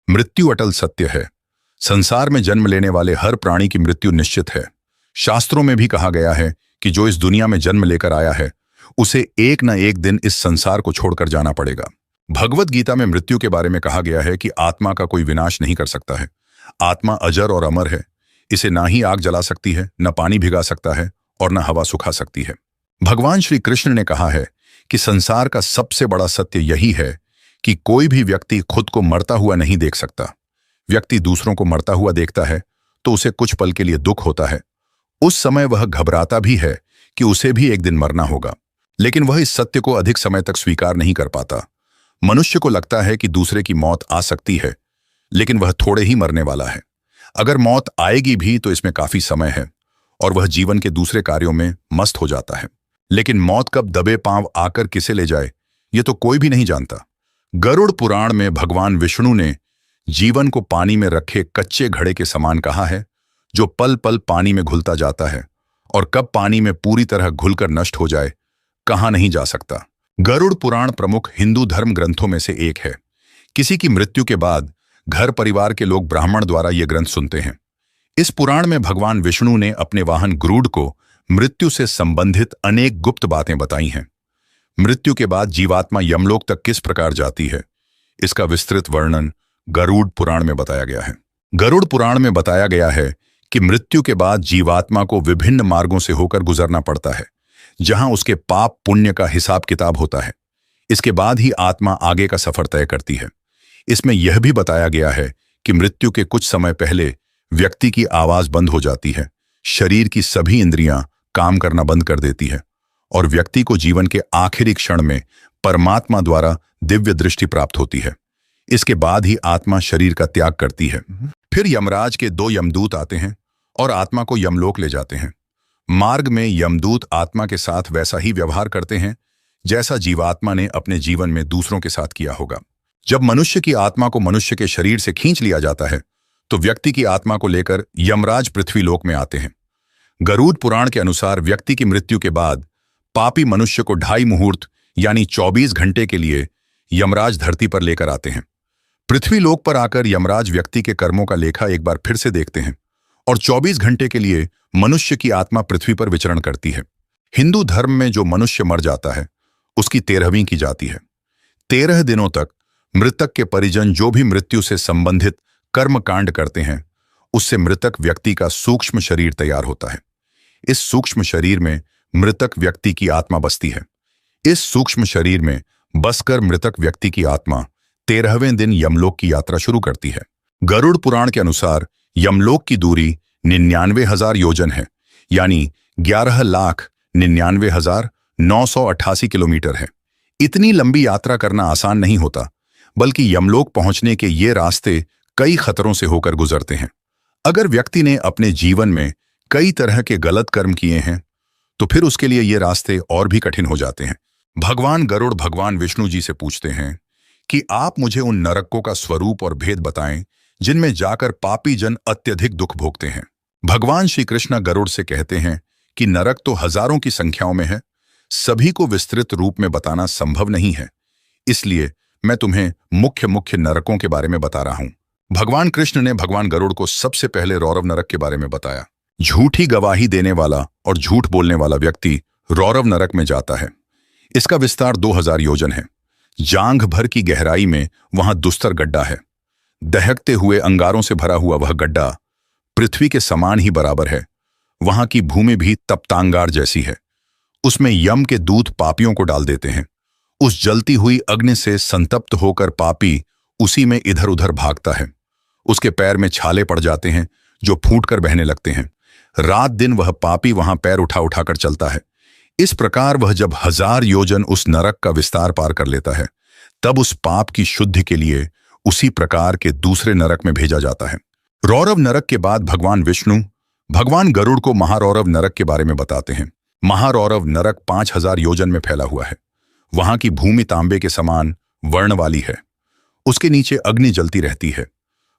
मृत्यु अटल सत्य है। संसार में जन्म लेने वाले हर प्राणी की मृत्यु निश्चित है। शास्त्रों में भी कहा गया है कि जो इस दुनिया में जन्म लेकर आया है उसे एक न एक दिन इस संसार को छोड़कर जाना पड़ेगा। भगवत गीता में मृत्यु के बारे में कहा गया है कि आत्मा का कोई विनाश नहीं कर सकता है। आत्मा अजर और अमर है। इसे ना ही आग जला सकती है, न पानी भिगा सकता है और न हवा सुखा सकती है। भगवान श्री कृष्ण ने कहा है कि संसार का सबसे बड़ा सत्य यही है कि कोई भी व्यक्ति खुद को मरता हुआ नहीं देख सकता। व्यक्ति दूसरों को मरता हुआ देखता है तो उसे कुछ पल के लिए दुख होता है। उस समय वह घबराता भी है कि उसे भी एक दिन मरना होगा, लेकिन वह इस सत्य को अधिक समय तक स्वीकार नहीं कर पाता। मनुष्य को लगता है कि दूसरे की मौत आ सकती है, लेकिन वह थोड़े ही मरने वाला है। अगर मौत आएगी भी तो इसमें काफी समय है और वह जीवन के दूसरे कार्यों में मस्त हो जाता है। लेकिन मौत कब दबे पांव आकर किसे ले जाए ये तो कोई भी नहीं जानता। गरुड़ पुराण में भगवान विष्णु ने जीवन को पानी में रखे कच्चे घड़े के समान कहा है, जो पल पल पानी में घुलता जाता है और कब पानी में पूरी तरह घुलकर नष्ट हो जाए कहा नहीं जा सकता। गरुड़ पुराण प्रमुख हिंदू धर्म ग्रंथों में से एक है। किसी की मृत्यु के बाद घर परिवार के लोग ब्राह्मण द्वारा ये ग्रंथ सुनते हैं। इस पुराण में भगवान विष्णु ने अपने वाहन गरुड़ को मृत्यु से संबंधित अनेक गुप्त बातें बताई हैं। मृत्यु के बाद जीवात्मा यमलोक तक किस प्रकार जाती है, इसका विस्तृत वर्णन गरुड़ पुराण में बताया गया है। गरुड़ पुराण में बताया गया है कि मृत्यु के बाद जीवात्मा को विभिन्न मार्गों से होकर गुजरना पड़ता है, जहां उसके पाप पुण्य का हिसाब किताब होता है। इसके बाद ही आत्मा आगे का सफर तय करती है। इसमें यह भी बताया गया है कि मृत्यु के कुछ समय पहले व्यक्ति की आवाज बंद हो जाती है, शरीर की सभी इंद्रियां काम करना बंद कर देती है और व्यक्ति को जीवन के आखिरी क्षण में परमात्मा द्वारा दिव्य दृष्टि प्राप्त होती है। इसके बाद ही आत्मा शरीर का त्याग करती है। फिर यमराज के 2 यमदूत आते हैं और आत्मा को यमलोक ले जाते हैं। मार्ग में यमदूत आत्मा के साथ वैसा ही व्यवहार करते हैं जैसा जीवात्मा ने अपने जीवन में दूसरों के साथ किया होगा। जब मनुष्य की आत्मा को मनुष्य के शरीर से खींच लिया जाता है तो व्यक्ति की आत्मा को लेकर यमराज पृथ्वीलोक में आते हैं। गरुड़ पुराण के अनुसार व्यक्ति की मृत्यु के बाद पापी मनुष्य को 2.5 मुहूर्त यानी 24 घंटे के लिए यमराज धरती पर लेकर आते हैं। पृथ्वीलोक पर आकर यमराज व्यक्ति के कर्मों का लेखा एक बार फिर से देखते हैं और 24 घंटे के लिए मनुष्य की आत्मा पृथ्वी पर विचरण करती है। हिंदू धर्म में जो मनुष्य मर जाता है उसकी 13वीं की जाती है। 13 दिनों तक मृतक के परिजन जो भी मृत्यु से संबंधित कर्म कांड करते हैं उससे मृतक व्यक्ति का सूक्ष्म शरीर तैयार होता है। इस सूक्ष्म शरीर में मृतक व्यक्ति की आत्मा बसती है। इस सूक्ष्म शरीर में बसकर मृतक व्यक्ति की आत्मा 13वें दिन यमलोक की यात्रा शुरू करती है। गरुड़ पुराण के अनुसार यमलोक की दूरी 99,000 योजन है, यानी 11,99,988 किलोमीटर है। इतनी लंबी यात्रा करना आसान नहीं होता, बल्कि यमलोक पहुंचने के ये रास्ते कई खतरों से होकर गुजरते हैं। अगर व्यक्ति ने अपने जीवन में कई तरह के गलत कर्म किए हैं तो फिर उसके लिए ये रास्ते और भी कठिन हो जाते हैं। भगवान गरुड़ भगवान विष्णु जी से पूछते हैं कि आप मुझे उन नरकों का स्वरूप और भेद बताएं जिनमें जाकर पापी जन अत्यधिक दुख भोगते हैं। भगवान श्री कृष्ण गरुड़ से कहते हैं कि नरक तो हजारों की संख्याओं में है, सभी को विस्तृत रूप में बताना संभव नहीं है, इसलिए मैं तुम्हें मुख्य मुख्य नरकों के बारे में बता रहा हूं। भगवान कृष्ण ने भगवान गरुड़ को सबसे पहले रौरव नरक के बारे में बताया। झूठी गवाही देने वाला और झूठ बोलने वाला व्यक्ति रौरव नरक में जाता है। इसका विस्तार 2000 योजन है। जांघ भर की गहराई में वहां दुस्तर गड्ढा है। दहकते हुए अंगारों से भरा हुआ वह गड्ढा पृथ्वी के समान ही बराबर है। वहां की भूमि भी तप्तांगार जैसी है। उसमें यम के दूत पापियों को डाल देते हैं। उस जलती हुई अग्नि से संतप्त होकर पापी उसी में इधर उधर भागता है। उसके पैर में छाले पड़ जाते हैं जो फूटकर बहने लगते हैं। रात दिन वह पापी वहां पैर उठा उठाकर चलता है। इस प्रकार वह जब 1000 योजन उस नरक का विस्तार पार कर लेता है तब उस पाप की शुद्धि के लिए उसी प्रकार के दूसरे नरक में भेजा जाता है। रौरव नरक के बाद भगवान विष्णु भगवान गरुड़ को महारौरव नरक के बारे में बताते हैं। महारौरव नरक 5000 योजन में फैला हुआ है। वहां की भूमि तांबे के समान वर्ण वाली है। उसके नीचे अग्नि जलती रहती है।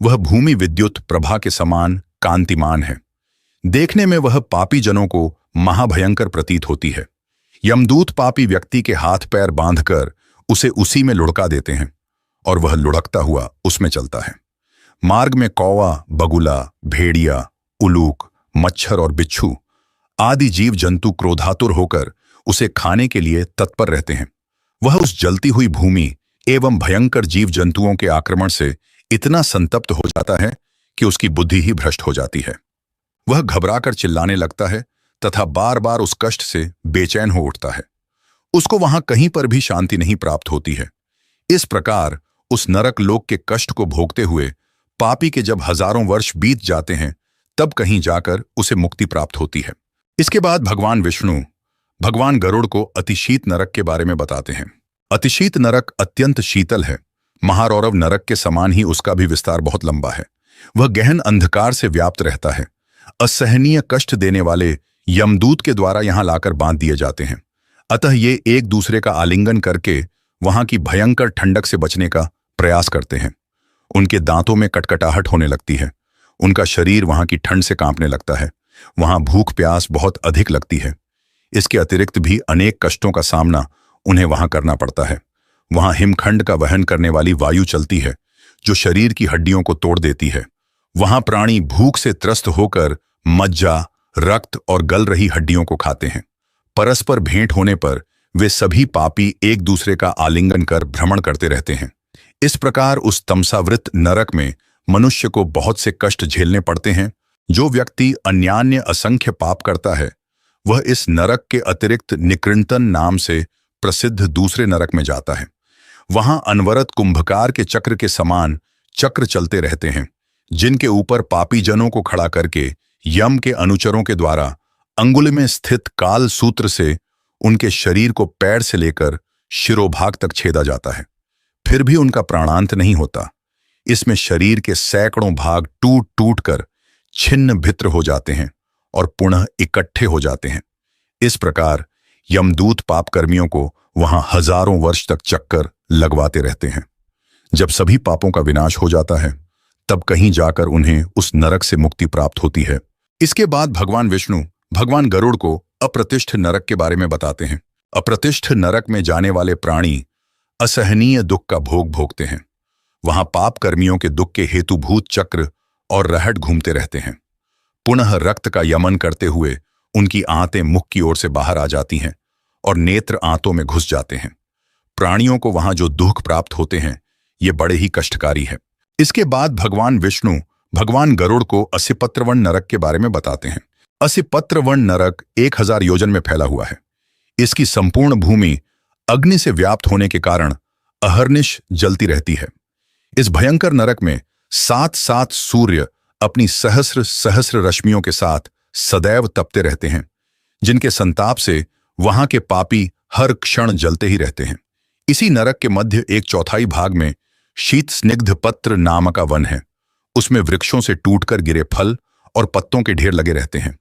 वह भूमि विद्युत प्रभा के समान कांतिमान है। देखने में वह पापी जनों को महाभयंकर प्रतीत होती है। यमदूत पापी व्यक्ति के हाथ पैर बांधकर उसे उसी में लुढ़का देते हैं और वह लुढ़कता हुआ उसमें चलता है। मार्ग में कौवा, बगुला, भेड़िया, उल्लूक, मच्छर और बिच्छू आदि जीव जंतु क्रोधातुर होकर उसे खाने के लिए तत्पर रहते हैं। वह उस जलती हुई भूमि एवं भयंकर जीव जंतुओं के आक्रमण से इतना संतप्त हो जाता है कि उसकी बुद्धि ही भ्रष्ट हो जाती है। वह घबराकर चिल्लाने लगता है तथा बार बार उस कष्ट से बेचैन हो उठता है। उसको वहां कहीं पर भी शांति नहीं प्राप्त होती है। इस प्रकार उस नरक लोक के कष्ट को भोगते हुए पापी के जब हजारों वर्ष बीत जाते हैं, तब कहीं जाकर उसे मुक्ति प्राप्त होती है। इसके बाद भगवान विष्णु भगवान गरुड़ को अतिशीत नरक के बारे में बताते हैं। अतिशीत नरक अत्यंत शीतल है। महारौरव नरक के समान ही उसका भी विस्तार बहुत लंबा है। वह गहन अंधकार से व्याप्त रहता है। असहनीय कष्ट देने वाले यमदूत के द्वारा यहां लाकर बांध दिए जाते हैं। अतः ये एक दूसरे का आलिंगन करके वहां की भयंकर ठंडक से बचने का प्रयास करते हैं। उनके दांतों में कटकटाहट होने लगती है। उनका शरीर वहां की ठंड से कांपने लगता है। वहां भूख प्यास बहुत अधिक लगती है। इसके अतिरिक्त भी अनेक कष्टों का सामना उन्हें वहां करना पड़ता है। वहां हिमखंड का वहन करने वाली वायु चलती है, जो शरीर की हड्डियों को तोड़ देती है। वहां प्राणी भूख से त्रस्त होकर मज्जा, रक्त और गल रही हड्डियों को खाते हैं। परस्पर भेंट होने पर वे सभी पापी एक दूसरे का आलिंगन कर भ्रमण करते रहते हैं। इस प्रकार उस तमसावृत नरक में मनुष्य को बहुत से कष्ट झेलने पड़ते हैं। जो व्यक्ति अन्यान्य असंख्य पाप करता है, वह इस नरक के अतिरिक्त निकृंतन नाम से प्रसिद्ध दूसरे नरक में जाता है। वहां अनवरत कुंभकार के चक्र के समान चक्र चलते रहते हैं, जिनके ऊपर पापी जनों को खड़ा करके यम के अनुचरों के द्वारा अंगुल में स्थित काल सूत्र से उनके शरीर को पैर से लेकर शिरोभाग तक छेदा जाता है। फिर भी उनका प्राणांत नहीं होता। इसमें शरीर के सैकड़ों भाग टूट टूट कर छिन्न भित्र हो जाते हैं और पुनः इकट्ठे हो जाते हैं। इस प्रकार यमदूत पापकर्मियों को वहां हजारों वर्ष तक चक्कर लगवाते रहते हैं। जब सभी पापों का विनाश हो जाता है, तब कहीं जाकर उन्हें उस नरक से मुक्ति प्राप्त होती है। इसके बाद भगवान विष्णु भगवान गरुड़ को अप्रतिष्ठ नरक के बारे में बताते हैं। अप्रतिष्ठ नरक में जाने वाले प्राणी असहनीय दुख का भोग भोगते हैं। वहां पाप कर्मियों के दुख के हेतुभूत चक्र और रहट घूमते रहते हैं। पुनः रक्त का यमन करते हुए उनकी आंतें मुख की ओर से बाहर आ जाती हैं और नेत्र आंतों में घुस जाते हैं। प्राणियों को वहां जो दुख प्राप्त होते हैं, ये बड़े ही कष्टकारी है। इसके बाद भगवान विष्णु भगवान गरुड़ को असिपत्रवण नरक के बारे में बताते हैं। असिपत्रवण नरक 1000 योजन में फैला हुआ है। इसकी संपूर्ण भूमि अग्नि से व्याप्त होने के कारण अहर्निश जलती रहती है। इस भयंकर नरक में 7 सूर्य अपनी सहस्र सहस्र रश्मियों के साथ सदैव तपते रहते हैं, जिनके संताप से वहां के पापी हर क्षण जलते ही रहते हैं। इसी नरक के मध्य 1/4 भाग में शीत स्निग्ध पत्र नामक का वन है। उसमें वृक्षों से टूटकर गिरे फल और पत्तों के ढेर लगे रहते हैं।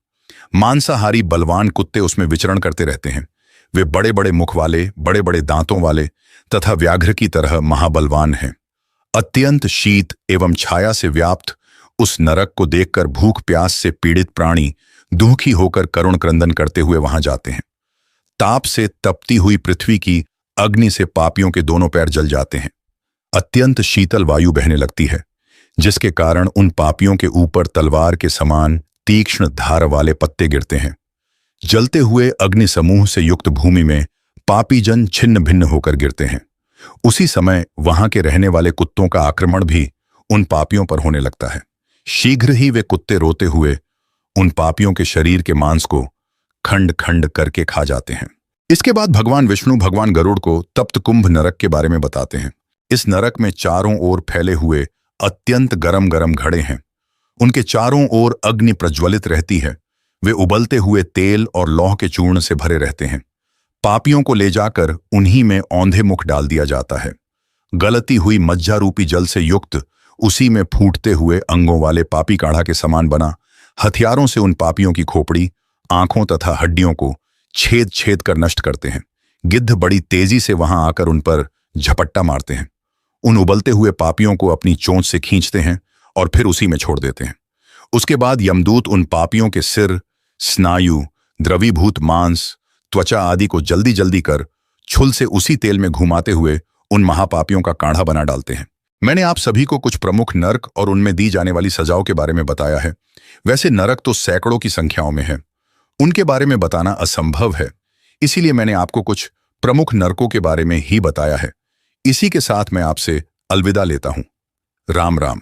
मांसाहारी बलवान कुत्ते उसमें विचरण करते रहते हैं। वे बड़े बड़े मुख वाले, बड़े बड़े दांतों वाले तथा व्याघ्र की तरह महाबलवान हैं। अत्यंत शीत एवं छाया से व्याप्त उस नरक को देखकर भूख प्यास से पीड़ित प्राणी दुखी होकर करुण क्रंदन करते हुए वहां जाते हैं। ताप से तपती हुई पृथ्वी की अग्नि से पापियों के दोनों पैर जल जाते हैं। अत्यंत शीतल वायु बहने लगती है, जिसके कारण उन पापियों के ऊपर तलवार के समान तीक्ष्ण धार वाले पत्ते गिरते हैं। जलते हुए अग्नि समूह से युक्त भूमि में पापी जन छिन्न भिन्न होकर गिरते हैं। उसी समय वहां के रहने वाले कुत्तों का आक्रमण भी उन पापियों पर होने लगता है। शीघ्र ही वे कुत्ते रोते हुए उन पापियों के शरीर के मांस को खंड खंड करके खा जाते हैं। इसके बाद भगवान विष्णु भगवान गरुड़ को तप्त कुंभ नरक के बारे में बताते हैं। इस नरक में चारों ओर फैले हुए अत्यंत गरम गरम घड़े हैं। उनके चारों ओर अग्नि प्रज्वलित रहती है। वे उबलते हुए तेल और लौह के चूर्ण से भरे रहते हैं। पापियों को ले जाकर उन्हीं में औंधे मुख डाल दिया जाता है। गलती हुई मज्जा रूपी जल से युक्त उसी में फूटते हुए अंगों वाले पापी काढ़ा के समान बना हथियारों से उन पापियों की खोपड़ी, आंखों तथा हड्डियों को छेद छेद कर नष्ट करते हैं। गिद्ध बड़ी तेजी से वहां आकर उन पर झपट्टा मारते हैं। उन उबलते हुए पापियों को अपनी चोंच से खींचते हैं और फिर उसी में छोड़ देते हैं। उसके बाद यमदूत उन पापियों के सिर, स्नायु, द्रवीभूत मांस, त्वचा आदि को जल्दी जल्दी कर छुल से उसी तेल में घुमाते हुए उन महापापियों का काढ़ा बना डालते हैं। मैंने आप सभी को कुछ प्रमुख नरक और उनमें दी जाने वाली सजाओं के बारे में बताया है। वैसे नरक तो सैकड़ों की संख्याओं में है, उनके बारे में बताना असंभव है, इसीलिए मैंने आपको कुछ प्रमुख नरकों के बारे में ही बताया है। इसी के साथ मैं आपसे अलविदा लेता हूं। राम राम।